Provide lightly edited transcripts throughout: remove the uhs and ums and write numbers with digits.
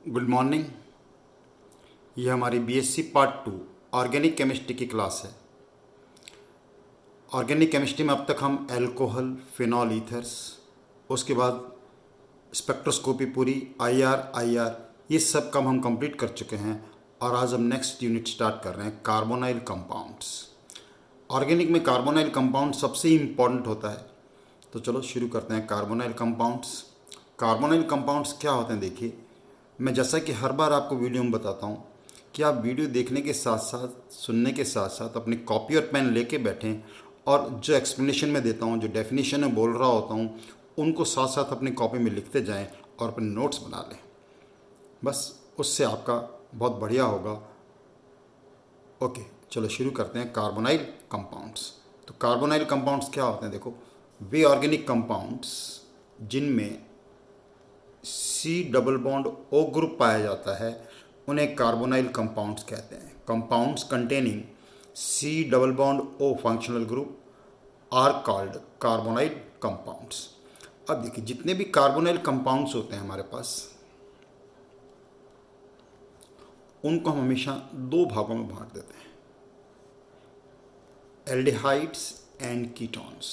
Good morning. ये हमारी BSc part 2 organic chemistry की क्लास है। ऑर्गेनिक केमिस्ट्री में अब तक हम अल्कोहल, फिनॉल ईथर्स, उसके बाद स्पेक्ट्रोस्कोपी पूरी, आईआर ये सब काम हम कंप्लीट कर चुके हैं और आज हम नेक्स्ट यूनिट स्टार्ट कर रहे हैं कार्बोनाइल कंपाउंड्स। ऑर्गेनिक में कार्बोनाइल कंपाउंड सबसे इम्पॉर्टेंट होता है, तो चलो शुरू करते हैं। Carbonyl compounds. कार्बोनाइल कंपाउंड्स क्या होते हैं? देखिए, मैं जैसा कि हर बार आपको वीडियो में बताता हूँ कि आप वीडियो देखने के साथ साथ, सुनने के साथ साथ अपनी कॉपी और पेन लेके बैठें और जो एक्सप्लेनेशन में देता हूँ, जो डेफिनेशन में बोल रहा होता हूँ, उनको साथ साथ अपनी कॉपी में लिखते जाएं और अपने नोट्स बना लें। बस उससे आपका बहुत बढ़िया होगा। ओके, चलो शुरू करते हैं। Carbonyl compounds. तो कार्बोनाइल कंपाउंड्स क्या होते हैं? देखो, वे ऑर्गेनिक कंपाउंड्स जिनमें C double bond O group पाया जाता है उन्हें कार्बोनाइल कंपाउंड्स कहते हैं। Compounds containing C double bond O functional group are called carbonyl compounds. अब देखिए, जितने भी कार्बोनाइल कंपाउंड्स होते हैं हमारे पास, उनको हम हमेशा दो भागों में बांट देते हैं, एल्डिहाइड्स एंड कीटोन्स।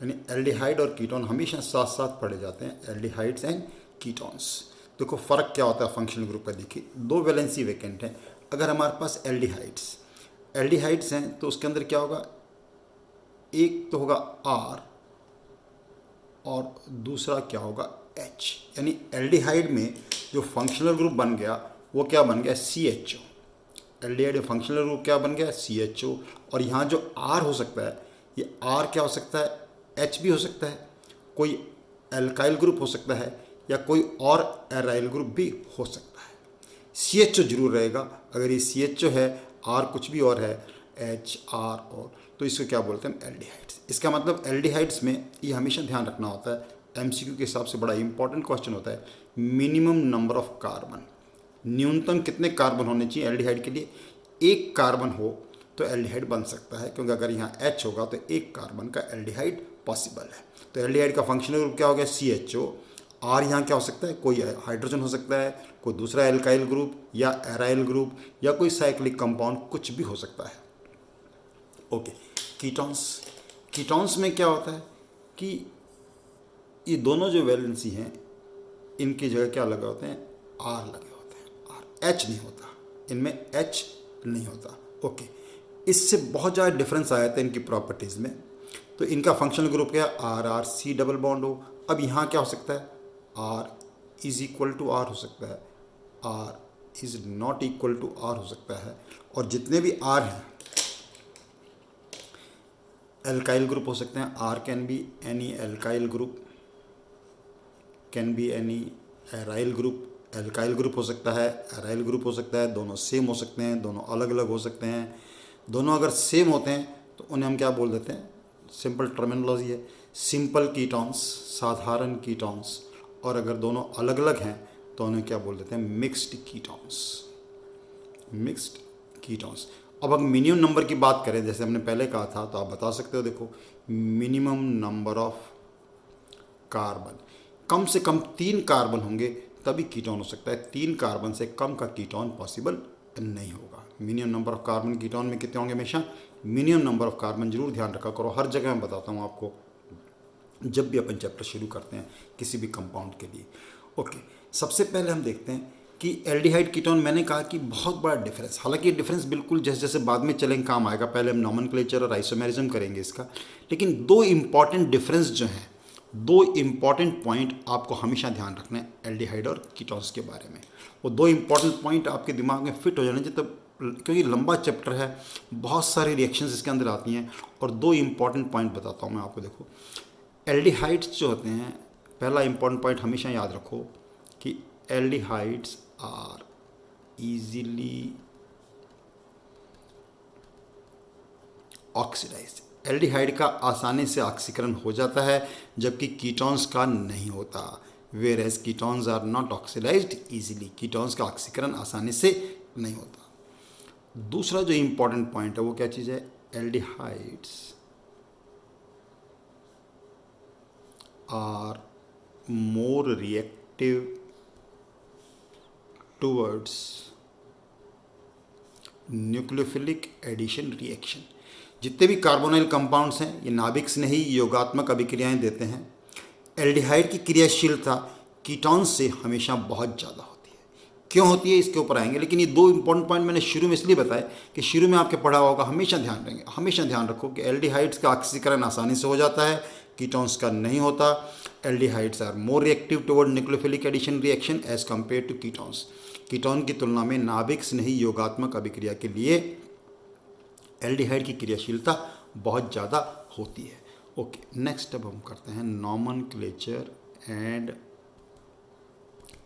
यानी एल्डिहाइड और कीटोन हमेशा साथ साथ पढ़े जाते हैं, एल्डिहाइड्स एंड कीटोन्स। देखो फ़र्क क्या होता है फंक्शनल ग्रुप का। देखिए, दो वैलेंसी वैकेंट है। अगर हमारे पास एल्डिहाइड्स हैं तो उसके अंदर क्या होगा? एक तो होगा आर और दूसरा क्या होगा? एच। यानी एल्डिहाइड में जो फंक्शनल ग्रुप बन गया वो क्या बन गया? C H O. एल्डिहाइड में फंक्शनल ग्रुप क्या बन गया? C H O. और यहाँ जो आर हो सकता है, ये आर क्या हो सकता है? एच भी हो सकता है, कोई एल्काइल ग्रुप हो सकता है, या कोई और एराइल ग्रुप भी हो सकता है। सी एच ओ जरूर रहेगा। अगर ये सी एच ओ है, आर कुछ भी और है, एच आर और, तो इसको क्या बोलते हैं? एल्डिहाइड्स। इसका मतलब एल्डिहाइड्स में ये हमेशा ध्यान रखना होता है, एमसीक्यू के हिसाब से बड़ा इंपॉर्टेंट क्वेश्चन होता है, मिनिमम नंबर ऑफ कार्बन। न्यूनतम कितने कार्बन होने चाहिए एल्डिहाइड के लिए? एक कार्बन हो तो एल्डिहाइड बन सकता है, क्योंकि अगर यहाँ एच होगा तो एक कार्बन का एल्डिहाइड पॉसिबल है। तो एल्डिहाइड का फंक्शनल ग्रुप क्या हो गया? C H O. आर यहाँ क्या हो सकता है? कोई हाइड्रोजन हो सकता है, कोई दूसरा एल्काइल ग्रुप या एराइल ग्रुप, या कोई साइक्लिक कंपाउंड, कुछ भी हो सकता है। Okay, ketones. कीटोन्स में क्या होता है कि ये दोनों जो वैलेंसी हैं, इनकी जगह क्या लगे होते हैं? आर लगे होते हैं। आर, एच नहीं होता इनमें, एच नहीं होता। ओके, इससे बहुत ज़्यादा डिफरेंस आया था इनकी प्रॉपर्टीज़ में। तो इनका फंक्शनल ग्रुप क्या? R R C double bond हो। अब यहाँ क्या हो सकता है? R is equal to R हो सकता है, R is not equal to R हो सकता है। और जितने भी आर हैं, एल्काइल ग्रुप हो सकते हैं। R can be any alkyl group, can be any aryl group. Alkyl group हो सकता है, एराइल ग्रुप हो सकता है, दोनों सेम हो सकते हैं, दोनों अलग अलग हो सकते हैं। दोनों अगर सेम होते हैं तो उन्हें हम क्या बोल देते हैं? सिंपल टर्मिनोलॉजी है, सिंपल कीटोन्स, साधारण कीटोन्स। और अगर दोनों अलग अलग हैं तो उन्हें क्या बोल देते हैं? Mixed ketones. Mixed ketones. अब अगर मिनिमम नंबर की बात करें, जैसे हमने पहले कहा था, तो आप बता सकते हो। देखो, मिनिमम नंबर ऑफ कार्बन, कम से कम 3 कार्बन होंगे तभी कीटोन हो सकता है। 3 कार्बन से कम का कीटोन पॉसिबल नहीं होगा। Minimum number of carbon ketone में कितने होंगे? हमेशा मिनिमम नंबर ऑफ कार्बन जरूर ध्यान रखा करो। हर जगह मैं बताता हूँ आपको जब भी अपन चैप्टर शुरू करते हैं किसी भी कंपाउंड के लिए। ओके, सबसे पहले हम देखते हैं कि एल्डिहाइड कीटोन। मैंने कहा कि बहुत बड़ा डिफरेंस, हालांकि ये डिफरेंस बिल्कुल जैसे जैसे बाद में चलेंगे काम आएगा, पहले हम नॉमेनक्लेचर और आइसोमेरिज्म करेंगे इसका। लेकिन दो इंपॉर्टेंट डिफरेंस जो हैं, दो इंपॉर्टेंट पॉइंट आपको हमेशा ध्यान रखना है एल्डिहाइड और कीटोन्स के बारे में। वो दो इंपॉर्टेंट पॉइंट आपके दिमाग में फिट हो जाने चाहिए, तब, क्योंकि लंबा चैप्टर है, बहुत सारी रिएक्शंस इसके अंदर आती हैं। और दो इंपॉर्टेंट पॉइंट बताता हूँ मैं आपको। देखो, एल्डिहाइड्स जो होते हैं, पहला इंपॉर्टेंट पॉइंट हमेशा याद रखो कि aldehydes are easily oxidise. Aldehyde का आसानी से ऑक्सीकरण हो जाता है, जबकि कीटोन्स का नहीं होता। Whereas ketones are not oxidised easily. Ketones का ऑक्सीकरण आसानी से नहीं होता। दूसरा जो इंपॉर्टेंट पॉइंट है वो क्या चीज़ है? Aldehydes are more reactive towards nucleophilic addition reaction. जितने भी कार्बोनाइल कंपाउंड्स हैं ये नाभिक स्नेही योगात्मक अभिक्रियाएं देते हैं। एल्डिहाइड की क्रियाशीलता कीटोन से हमेशा बहुत ज़्यादा होती है। क्यों होती है इसके ऊपर आएंगे, लेकिन ये दो इंपॉर्टेंट पॉइंट मैंने शुरू में इसलिए बताया कि शुरू में आपके पढ़ा होगा, हमेशा ध्यान रखेंगे, हमेशा ध्यान रखो कि एल्डिहाइड्स का ऑक्सीकरण आसानी से हो जाता है, कीटोन्स का नहीं होता। Aldehydes are more reactive toward nucleophilic addition reaction as compare to ketones. Ketone की तुलना में नाभिक स्नेही योगात्मक अभिक्रिया के लिए एल्डिहाइड की क्रियाशीलता बहुत ज़्यादा होती है। ओके, नेक्स्ट अब हम करते हैं नॉमेनक्लेचर एंड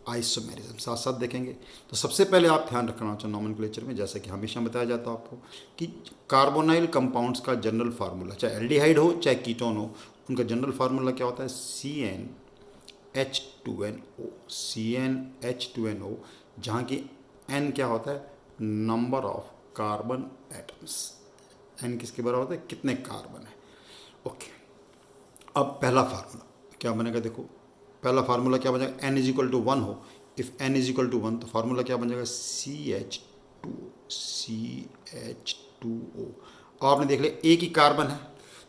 आइसोमेरिज्म, साथ साथ देखेंगे। तो सबसे पहले आप ध्यान रखना चाहिए नॉमेनक्लेचर में, जैसा कि हमेशा बताया जाता है आपको, कि कार्बोनाइल कंपाउंड्स का जनरल फार्मूला, चाहे एल्डिहाइड हो चाहे कीटोन हो, उनका जनरल फार्मूला क्या होता है? CnH2nO। CnH2nO, जहाँ की N क्या होता है? Number of carbon atoms. N किसके बराबर होता है? कितने कार्बन है। ओके, अब पहला फार्मूला क्या बनेगा? देखो पहला फार्मूला क्या बन जाएगा? n इज इक्वल टू 1 हो, if n is equal to 1 तो फार्मूला क्या बन जाएगा? CH2O। और आपने देख लिया एक ही कार्बन है,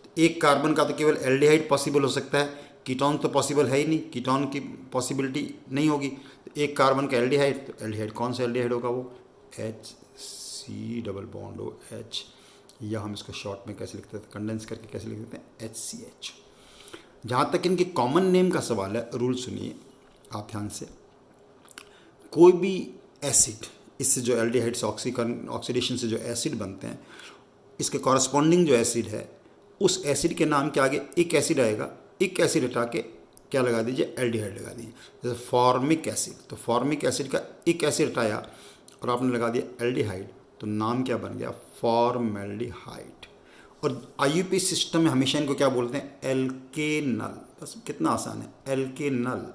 तो एक कार्बन का तो केवल एल्डिहाइड पॉसिबल हो सकता है, कीटोन तो पॉसिबल है ही नहीं, कीटोन की पॉसिबिलिटी नहीं होगी। तो एक कार्बन का एल्डिहाइड, तो एल्डिहाइड कौन सा एल्डिहाइड होगा? वो HC डबल बॉन्ड हो H, या हम इसको शॉर्ट में कैसे लिखते हैं, कंडेंस करके कैसे लिख देते हैं? HCH। जहाँ तक इनके कॉमन नेम का सवाल है, रूल सुनिए आप ध्यान से। कोई भी एसिड, इससे जो एल्डिहाइड्स ऑक्सीडेशन से जो एसिड बनते हैं, इसके कॉरस्पॉन्डिंग जो एसिड है, उस एसिड के नाम के आगे एक एसिड आएगा, एक एसिड हटा के क्या लगा दीजिए? एल्डिहाइड लगा दीजिए। जैसे फॉर्मिक एसिड, तो फॉर्मिक एसिड का एक एसिड हटाया और आपने लगा दिया एल्डिहाइड, तो नाम क्या बन गया? फॉर्मेल्डिहाइड। और आईयूपी सिस्टम में हमेशा इनको क्या बोलते हैं? एल्केनल। बस कितना आसान है, एल्केनल,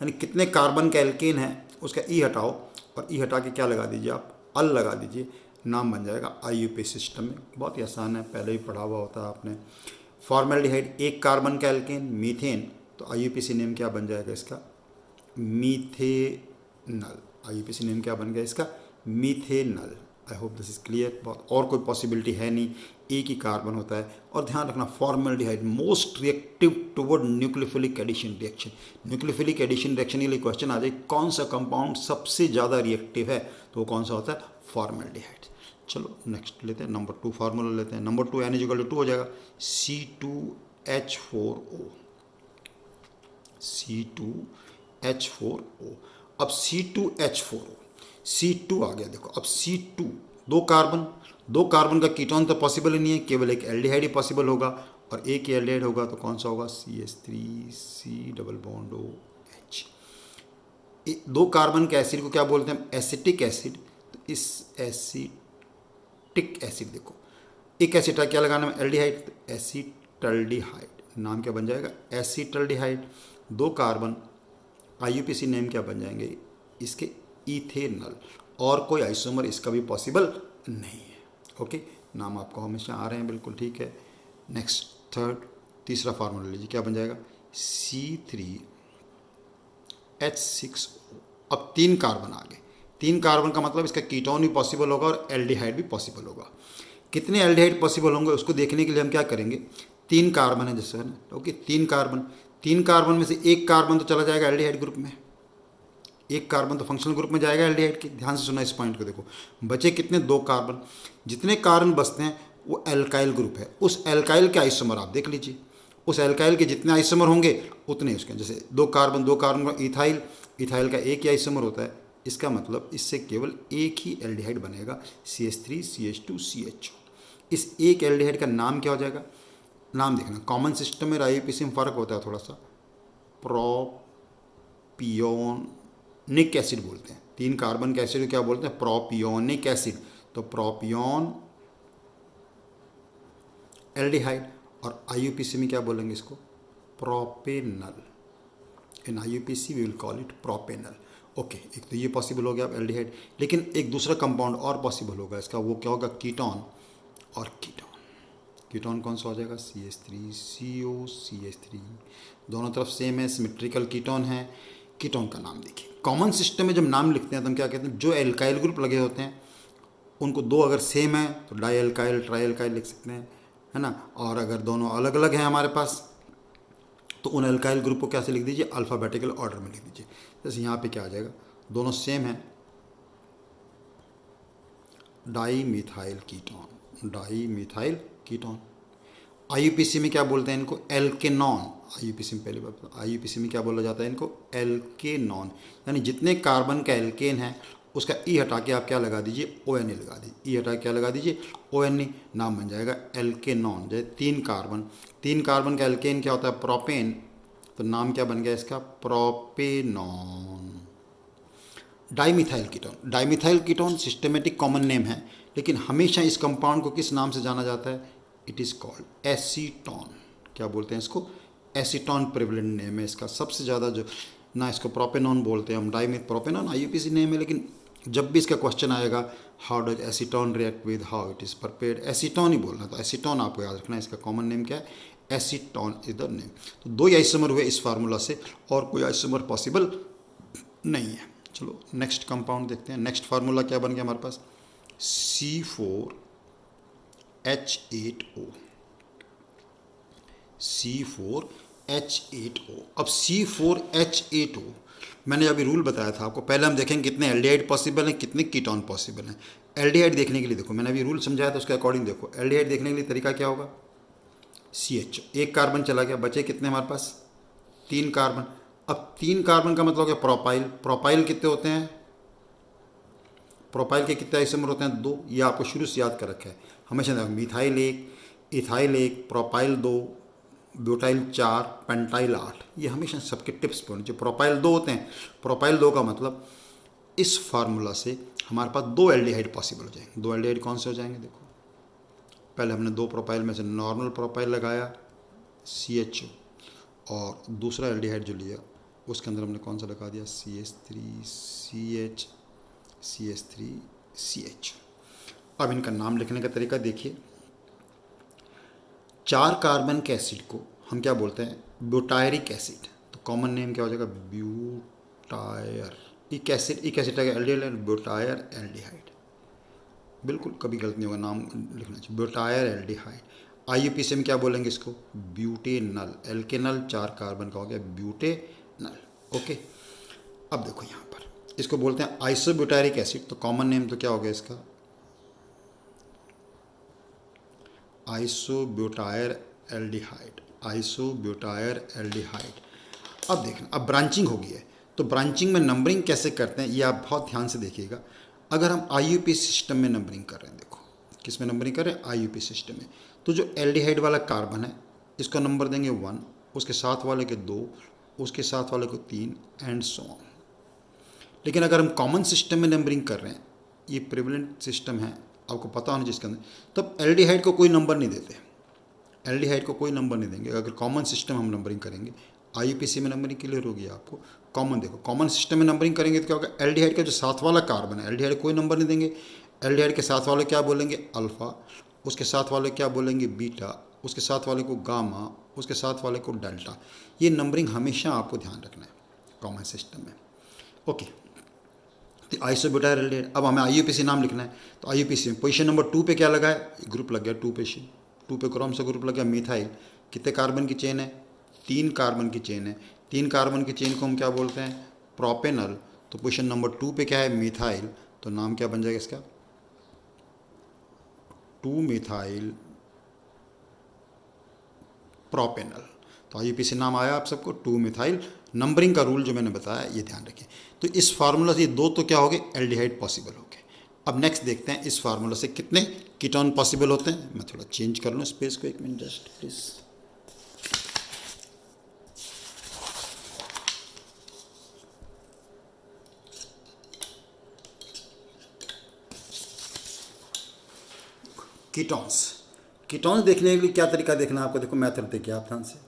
यानी कितने कार्बन का एल्केन है उसका ई हटाओ और ई हटा के क्या लगा दीजिए आप? अल लगा दीजिए, नाम बन जाएगा आईयूपी सिस्टम में। बहुत ही आसान है, पहले ही पढ़ा हुआ होता है आपने। फॉर्मेल्डिहाइड एक कार्बन का एल्केन, मीथेन, तो आईयूपीसी नेम क्या बन जाएगा इसका? मीथेनल। आईयूपीसी नेम क्या बन गया इसका? Methanal. I hope this is clear. बहुत और कोई पॉसिबिलिटी है नहीं, एक ही कार्बन होता है। और ध्यान रखना formaldehyde most reactive toward nucleophilic addition reaction. Nucleophilic addition reaction के लिए क्वेश्चन आ जाए कौन सा कंपाउंड सबसे ज़्यादा रिएक्टिव है, तो वो कौन सा होता है? फॉर्मेल्डिहाइड। चलो नेक्स्ट लेते हैं, नंबर 2 फार्मूला लेते हैं। नंबर 2 N = 2 हो जाएगा, C2H4O। C2H4O। अब C2H4O, C2 आ गया। देखो अब C2, दो कार्बन का कीटोन तो पॉसिबल ही नहीं है, केवल एक एल्डिहाइड ही पॉसिबल होगा, और एक ही एल्डिहाइड होगा तो कौन सा होगा? CH3C double bond OH। दो कार्बन के एसिड को क्या बोलते हैं? Acetic acid. तो इस एसिटिक एसिड, देखो एक एसिड क्या लगाना है? एल्डिहाइड, तो एसिटल्डिहाइड, नाम क्या बन जाएगा? एसिटल्डिहाइड। दो कार्बन, आईयूपीसी नेम क्या बन जाएंगे इसके? इथेनल। और कोई आइसोमर इसका भी पॉसिबल नहीं है। ओके, नाम आपको हमेशा आ रहे हैं, बिल्कुल ठीक है। नेक्स्ट तीसरा फार्मूला लीजिए, क्या बन जाएगा? C3H6O। अब 3 कार्बन आ गए, 3 कार्बन का मतलब इसका कीटोन भी पॉसिबल होगा और एल्डिहाइड भी पॉसिबल होगा। कितने एल्डिहाइड पॉसिबल होंगे उसको देखने के लिए हम क्या करेंगे? 3 कार्बन है जैसे है ना, ओके, 3 कार्बन में से एक कार्बन तो चला जाएगा एल्डिहाइड ग्रुप में, एक कार्बन तो फंक्शनल ग्रुप में जाएगा एल्डिहाइड के। ध्यान से सुना इस पॉइंट को, देखो बचे कितने? 2 कार्बन। जितने कार्बन बचते हैं वो एल्काइल ग्रुप है, उस एल्काइल के आइसोमर आप देख लीजिए, उस एल्काइल के जितने आइसोमर होंगे उतने उसके, जैसे 2 कार्बन का इथाइल का एक ही आइसोमर होता है, इसका मतलब इससे केवल एक ही एल्डिहाइड बनेगा, CH3 CH2 CHO। इस एक एल्डिहाइड का नाम क्या हो जाएगा? नाम देखना, कॉमन सिस्टम में आईयूपीसी में फ़र्क होता है थोड़ा सा, प्रोपियोनिक एसिड बोलते हैं। 3 कार्बन के एसिड को क्या बोलते हैं? Propionic acid. तो प्रोपियोन एल्डिहाइड। और आईयूपीसी में क्या बोलेंगे इसको? Propanal. In IUPAC we will call it propanal. Okay, एक तो ये पॉसिबल हो गया अब एल्डिहाइड, लेकिन एक दूसरा कंपाउंड और पॉसिबल होगा इसका, वो क्या होगा? कीटोन और कीटोन। कीटोन कौन सा हो जाएगा? CH3CO CH3, दोनों तरफ सेम है, सिमेट्रिकल कीटोन है। कीटोन का नाम देखिए, कॉमन सिस्टम में जब नाम लिखते हैं तो हम क्या कहते हैं, जो एल्काइल ग्रुप लगे होते हैं उनको दो अगर सेम है तो डाई एल्काइल ट्राई एल्काइल लिख सकते हैं, है ना। और अगर दोनों अलग अलग हैं हमारे पास तो उन एल्काइल ग्रुप को कैसे लिख दीजिए, अल्फ़ाबेटिकल ऑर्डर में लिख दीजिए। जैसे यहाँ पे क्या आ जाएगा, दोनों सेम है, di methyl ketone, di methyl ketone. IUPAC में क्या बोलते हैं इनको, एल्केनॉन। आईयूपीसी में पहली बात, आईयूपीसी में क्या बोला जाता है इनको, एल्केनॉन। यानी जितने कार्बन का एल्केन है उसका ई हटा के आप क्या लगा दीजिए, ओ एन ए लगा दीजिए। ई हटा के क्या लगा दीजिए, ओ एन ए, नाम बन जाएगा एल्केनॉन। जैसे तीन कार्बन का एल्केन क्या होता है, प्रोपेन, तो नाम क्या बन गया इसका, propanone. Dimethyl ketone systematic common name है, लेकिन हमेशा इस कंपाउंड को किस नाम से जाना जाता है, इट इज़ कॉल्ड एसीटोन। क्या बोलते हैं इसको, एसीटोन प्रिवलेंट नेम है इसका सबसे ज़्यादा। जो ना इसको प्रोपेनॉन बोलते हैं हम, डाइमिथ प्रोपेनॉन आईयूपीसी नेम है, लेकिन जब भी इसका क्वेश्चन आएगा how does acetone react with how it is prepared, acetone ही बोलना। तो एसीटोन आपको याद रखना है, इसका कॉमन नेम क्या है, एसीटोन इज द नेम। तो दो ही आइसोमर हुए इस फार्मूला से, और कोई आइसोमर पॉसिबल नहीं है। चलो नेक्स्ट कंपाउंड देखते हैं। नेक्स्ट फार्मूला क्या बन गया हमारे पास, C4H8O, C4H8O। अब C4H8O मैंने अभी रूल बताया था आपको, पहले हम देखेंगे कितने एल्डिहाइड पॉसिबल हैं, कितने कीटोन पॉसिबल हैं। एल्डिहाइड देखने के लिए देखो, मैंने अभी रूल समझाया था उसके अकॉर्डिंग देखो। एल्डिहाइड देखने के लिए तरीका क्या होगा, CH, एक कार्बन चला गया, बचे कितने हमारे पास, 3 कार्बन। अब 3 कार्बन का मतलब हो गया प्रोपाइल। प्रोपाइल कितने होते हैं, प्रोपाइल के कितने आइसोमर होते हैं, 2। ये आपको शुरू से याद कर रखा है हमेशा। Methyl 1, ethyl 1, propyl 2, butyl 4, pentyl 8। ये हमेशा सबके टिप्स पे होने चाहिए। प्रोपाइल 2 होते हैं, प्रोपाइल 2 का मतलब इस फार्मूला से हमारे पास 2 एल्डिहाइड पॉसिबल हो जाएंगे। 2 एल्डिहाइड कौन से हो जाएंगे, देखो पहले हमने 2 प्रोपाइल में से नॉर्मल प्रोपाइल लगाया CHO, और दूसरा एल्डिहाइड जो लिया उसके अंदर हमने कौन सा लगा दिया, CH3CH, CH3CH। अब इनका नाम लिखने का तरीका देखिए। 4 कार्बन के एसिड को हम क्या बोलते हैं, ब्यूटायरिक एसिड। तो कॉमन नेम क्या हो जाएगा, ब्यूटायर। इक एसिड का एल्डिहाइड, ब्यूटायर एल्डिहाइड। बिल्कुल कभी गलत नहीं होगा, नाम लिखना चाहिए, ब्यूटायर एल्डिहाइड। आईयूपीसी में क्या बोलेंगे इसको, ब्यूटेनल। एल्केनल 4 कार्बन का हो गया ब्यूटेनल। ओके, अब देखो यहाँ पर इसको बोलते हैं आइसोब्यूटायरिक एसिड। तो कॉमन नेम तो क्या हो गया इसका, आइसोब्यूटायर एल्डिहाइड, आइसोब्यूटायर एल्डिहाइड। अब देखना, अब ब्रांचिंग हो गई है, तो ब्रांचिंग में नंबरिंग कैसे करते हैं ये आप बहुत ध्यान से देखिएगा। अगर हम आईयूपी सिस्टम में नंबरिंग कर रहे हैं, देखो किस में नंबरिंग कर रहे हैं, आईयूपी सिस्टम में, तो जो एल्डिहाइड वाला कार्बन है इसको नंबर देंगे 1, उसके साथ वाले के 2, उसके साथ वाले को 3 एंड सो ऑन। लेकिन अगर हम कॉमन सिस्टम में नंबरिंग कर रहे हैं, ये प्रिवलेंट सिस्टम है आपको पता होना जिसके अंदर, तब एल्डिहाइड को कोई नंबर नहीं देते, एल्डिहाइड को कोई नंबर नहीं देंगे। अगर कॉमन सिस्टम हम नंबरिंग करेंगे, आईयूपीसी में नंबरिंग क्लियर होगी आपको। कॉमन देखो, कॉमन सिस्टम में नंबरिंग करेंगे तो क्या होगा, एल्डिहाइड का जो साथ वाला कार्बन है, एल्डिहाइड कोई नंबर नहीं देंगे। एल्डिहाइड के साथ वाले क्या बोलेंगे, अल्फ़ा, उसके साथ वाले क्या बोलेंगे, बीटा, उसके साथ वाले को गामा, उसके साथ वाले को डेल्टा। ये नंबरिंग हमेशा आपको ध्यान रखना है कॉमन सिस्टम में। ओके, तो आइसोब्यूटाइल एल्डिहाइड। अब हमें आईयूपीसी नाम लिखना है, तो आईयूपीसी में पोजीशन नंबर 2 पे क्या लगा है, ग्रुप लग गया 2 पे, 2 पे कौन सा ग्रुप लग गया, मिथाइल। कितने कार्बन की चेन है, 3 कार्बन की चेन है। 3 कार्बन की चेन को हम क्या बोलते हैं, प्रोपेनल। तो पोजीशन नंबर 2 पे क्या है, मिथाइल, तो नाम क्या बन जाएगा इसका, 2 मिथाइल प्रोपेनल। तो आईयूपीसी नाम आया आप सबको, 2 मिथाइल। नंबरिंग का रूल जो मैंने बताया ये ध्यान रखें। तो इस फार्मूला से 2 तो क्या हो गए, एल्डिहाइड पॉसिबल हो गए। अब नेक्स्ट देखते हैं इस फार्मूला से कितने कीटोन पॉसिबल होते हैं। मैं थोड़ा चेंज कर लूँ स्पेस को, 1 मिनट जस्ट प्लीज़। कीटोन्स देखने के लिए क्या तरीका देखना है आपको, देखो मैथड देखिए आप ध्यान से।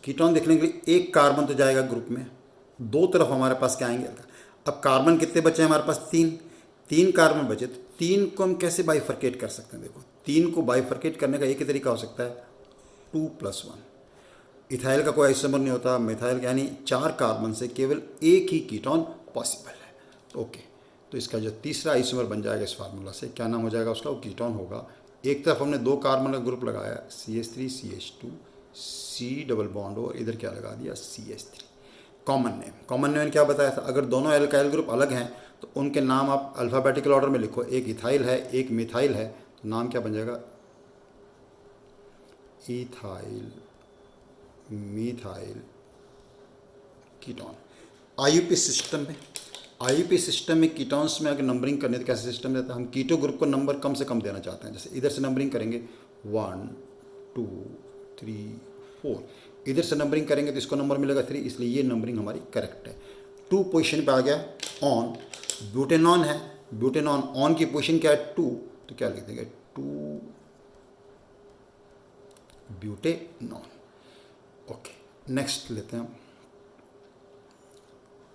कीटोन देखने के लिए एक कार्बन तो जाएगा ग्रुप में, 2 तरफ हमारे पास क्या आएंगे। अब कार्बन कितने बचे हमारे पास, 3 कार्बन बचे, तो 3 को हम कैसे बाइफरकेट कर सकते हैं, देखो 3 को बाइफरकेट करने का एक ही तरीका हो सकता है, 2 + 1। इथाइल का कोई आइसोमर नहीं होता, मिथाइल का, यानी 4 कार्बन से केवल एक ही कीटोन पॉसिबल है। ओके, तो इसका जो तीसरा आइसोमर बन जाएगा इस फार्मूला से, क्या नाम हो जाएगा उसका, वो कीटोन होगा। एक तरफ हमने 2 कार्बन का ग्रुप लगाया CH3CH2 C डबल बॉन्ड, और इधर क्या लगा दिया CH3। कॉमन नेम क्या बताया था, अगर दोनों एल्काइल ग्रुप अलग हैं तो उनके नाम आप अल्फ़ाबेटिकल ऑर्डर में लिखो, एक इथाइल है एक मिथाइल है, तो नाम क्या बन जाएगा, इथाइल मिथाइल कीटोन। आईयूपी सिस्टम में कीटोन्स में अगर नंबरिंग करने तो कैसे सिस्टम देता है, हम कीटो ग्रुप को नंबर कम से कम देना चाहते हैं। जैसे इधर से नंबरिंग करेंगे 1 2 3 4, इधर से नंबरिंग करेंगे तो इसको नंबर मिलेगा 3, इसलिए ये नंबरिंग हमारी करेक्ट है। 2 पोजीशन पे आ गया ऑन, ब्यूटेनॉन है, ब्यूटेनॉन ऑन की पोजीशन क्या है 2, तो क्या लिख देंगे 2 ब्यूटेनॉन। ओके, नेक्स्ट लेते हैं।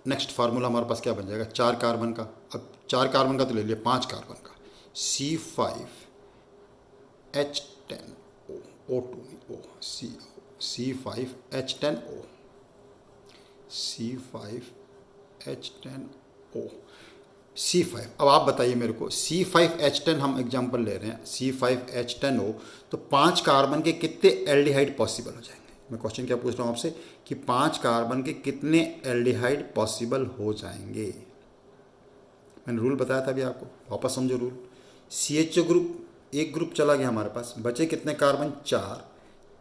नेक्स्ट फार्मूला हमारे पास क्या बन जाएगा, 4 कार्बन का। अब 4 कार्बन का तो ले लिया, 5 कार्बन का C5H10O, O2 O C5H10O, C5H10O, C5। अब आप बताइए मेरे को, C5H10 हम एग्जांपल ले रहे हैं, C5H10O, तो 5 कार्बन के कितने एल्डिहाइड पॉसिबल हो जाएंगे। मैं क्वेश्चन क्या पूछ रहा हूँ आपसे कि 5 कार्बन के कितने एल्डिहाइड पॉसिबल हो जाएंगे। मैंने रूल बताया था अभी आपको, वापस समझो रूल। CHO ग्रुप, एक ग्रुप चला गया हमारे पास, बचे कितने कार्बन,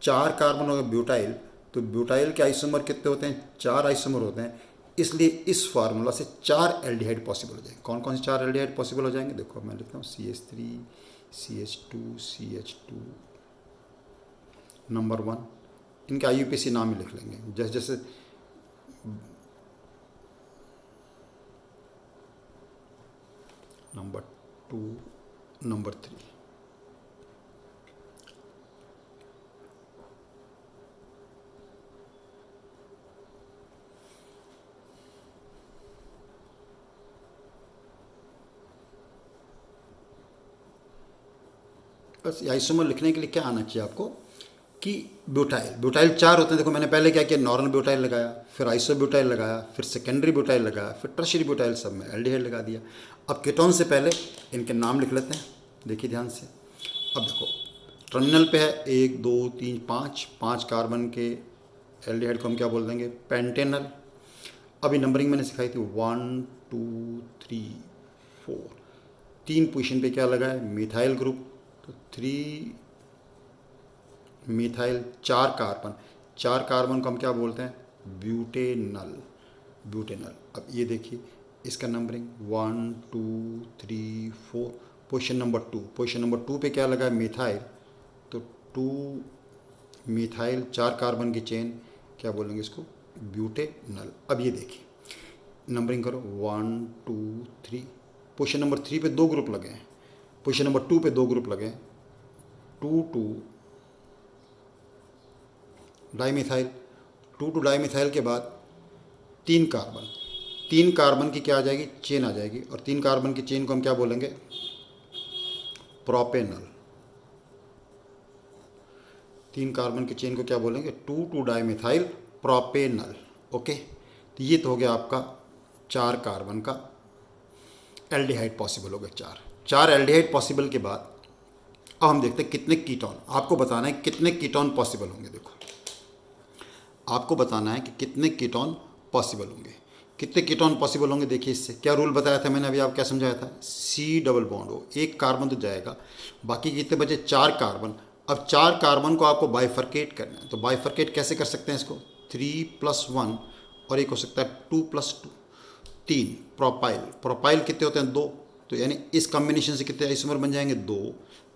4 कार्बन हो गए ब्यूटाइल, तो ब्यूटाइल के आइसोमर कितने होते हैं, 4 आइसोमर होते हैं, इसलिए इस फार्मूला से 4 एल्डिहाइड पॉसिबल हो जाएंगे। कौन कौन से 4 एल्डिहाइड पॉसिबल हो जाएंगे, देखो मैं लिखता हूँ CH3 CH2 CH2 नंबर 1, इनके IUPAC नाम ही लिख लेंगे जैसे जैसे नंबर 2 नंबर 3। बस आइसोमर लिखने के लिए क्या आना चाहिए आपको कि ब्यूटाइल 4 होते हैं। देखो मैंने पहले क्या किया, नॉर्मल ब्यूटाइल लगाया, फिर आइसो ब्यूटाइल लगाया, फिर सेकेंडरी ब्यूटाइल लगाया, फिर टर्शियरी ब्यूटाइल, सब में एल्डिहाइड लगा दिया। अब कीटोन से पहले इनके नाम लिख लेते हैं, देखिए ध्यान से। अब देखो टर्मिनल पे है 1 2 3 5 कार्बन के एल्डिहाइड को हम क्या बोल देंगे, पेंटेनल। अभी नंबरिंग मैंने सिखाई थी 1 2 3 4, 3 पोजीशन पे क्या लगा है, मिथाइल ग्रुप, तो 3 मिथाइल, 4 कार्बन को हम क्या बोलते हैं, ब्यूटेनल। अब ये देखिए इसका नंबरिंग 1 2 3 4, पोजीशन नंबर 2 पे क्या लगा है, मिथाइल, तो 2 मिथाइल, 4 कार्बन की चेन, क्या बोलेंगे इसको, ब्यूटेनल। अब ये देखिए नंबरिंग करो 1 2 3, पोजीशन नंबर 3 पे 2 ग्रुप लगे हैं, पोजीशन नंबर 2 पे 2 ग्रुप लगे हैं, 2 2 डाईमिथाइल, 2 2 डाईमिथाइल के बाद 3 कार्बन की क्या आ जाएगी, चेन आ जाएगी, और 3 कार्बन की चेन को हम क्या बोलेंगे, प्रोपेनल। 3 कार्बन की चेन को क्या बोलेंगे, 2 2 डाईमिथाइल प्रोपेनल। ओके, तो ये तो हो गया आपका 4 कार्बन का एल्डिहाइड पॉसिबल हो गए। 4 एल्डिहाइड पॉसिबल के बाद अब हम देखते हैं कितने कीटोन, आपको बताना है कितने कीटोन पॉसिबल होंगे। देखो आपको बताना है कि कितने कीटोन पॉसिबल होंगे, कितने कीटोन पॉसिबल होंगे। देखिए इससे क्या रूल बताया था मैंने अभी, आप क्या समझाया था, C डबल बॉन्ड हो, एक कार्बन तो जाएगा, बाकी कितने बचे, 4 कार्बन। अब 4 कार्बन को आपको बाइफरकेट करना है, तो बाइफरकेट कैसे कर सकते हैं इसको, 3+1, और एक हो सकता है 2+2, 3 प्रोपाइल कितने होते हैं, 2, तो यानी इस कॉम्बिनेशन से कितने आइसोमर बन जाएंगे, 2,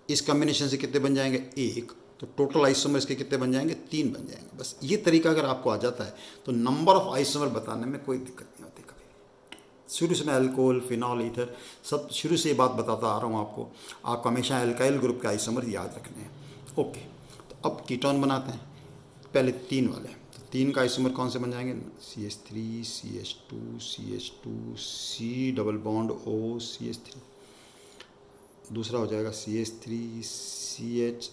इस कॉम्बिनेशन से कितने बन जाएंगे, 1, तो टोटल आइसोमर इसके कितने बन जाएंगे, 3 बन जाएंगे। बस ये तरीका अगर आपको आ जाता है तो नंबर ऑफ आइसोमर बताने में कोई दिक्कत नहीं होती कभी। शुरू से मैं अल्कोहल, फिनॉल, ईथर सब शुरू से ये बात बताता आ रहा हूँ आपको हमेशा एल्काइल ग्रुप के आइसोमर याद रखने हैं। ओके, तो अब कीटोन बनाते हैं, पहले 3 वाले, तो 3 का आइसोमर कौन से बन जाएंगे, CH3 CH2 CH2 C double bond O CH3, दूसरा हो जाएगा CH3 CH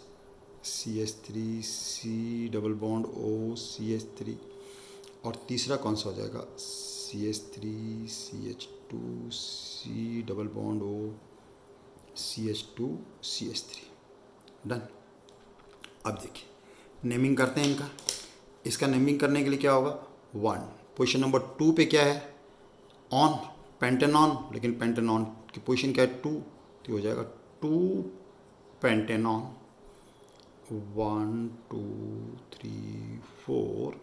CH3 C double bond O CH3, और तीसरा कौन सा हो जाएगा, CH3 CH2 C double bond O CH2 CH3। Done. अब देखिए नेमिंग करते हैं इनका। इसका नेमिंग करने के लिए क्या होगा, 1 पोजीशन नंबर 2 पे क्या है, ऑन पेंटेनॉन, लेकिन पेंटेनॉन की पोजीशन क्या है 2, तो हो जाएगा 2 पेंटेनॉन। 1 2 3 4,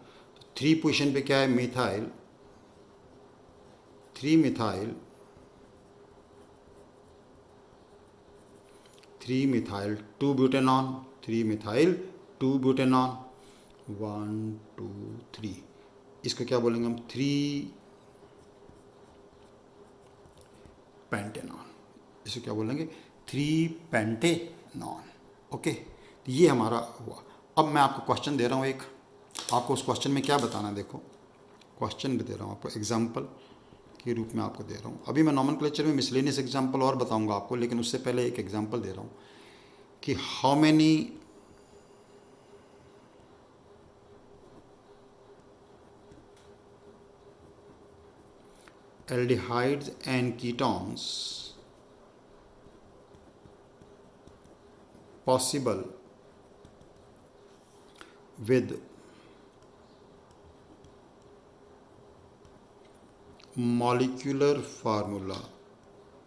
3 पोजीशन पे क्या है methyl, 3 methyl, 3 methyl 2 butanone, 3 methyl 2 butanone. 1 2 3, इसको क्या बोलेंगे हम, 3 पेंटेनॉन। इसको क्या बोलेंगे, 3 पेंटेनॉन। ओके, तो ये हमारा हुआ। अब मैं आपको क्वेश्चन दे रहा हूँ एक, आपको उस क्वेश्चन में क्या बताना है, देखो क्वेश्चन भी दे रहा हूँ आपको, एग्जाम्पल के रूप में आपको दे रहा हूँ। अभी मैं नॉमेनक्लेचर में मिसलेनियस एग्जाम्पल और बताऊँगा आपको, लेकिन उससे पहले एक एग्जाम्पल दे रहा हूँ कि how many aldehydes and ketones possible with molecular formula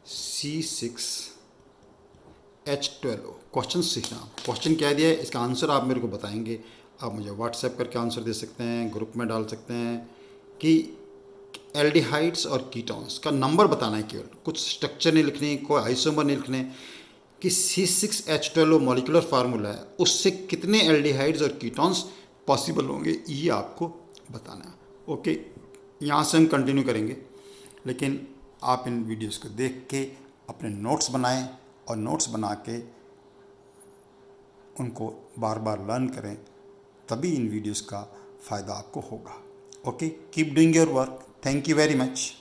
C6H12O। Question सीखना, क्वेश्चन क्या दिया है, इसका आंसर आप मेरे को बताएंगे। आप मुझे व्हाट्सएप करके आंसर दे सकते हैं, ग्रुप में डाल सकते हैं कि एल्डिहाइड्स और कीटोन्स का नंबर बताना है, केवल कुछ स्ट्रक्चर नहीं लिखने, कोई आइसोमर नहीं लिखने, कि C6H12O मॉलिक्यूलर फार्मूला है, उससे कितने एल्डिहाइड्स और कीटोन्स पॉसिबल होंगे, ये आपको बताना है। ओके, यहाँ से हम कंटिन्यू करेंगे, लेकिन आप इन वीडियोस को देख के अपने नोट्स बनाएं और नोट्स बना के उनको बार बार लर्न करें, तभी इन वीडियोस का फ़ायदा आपको होगा। Okay, keep doing your work. Thank you very much.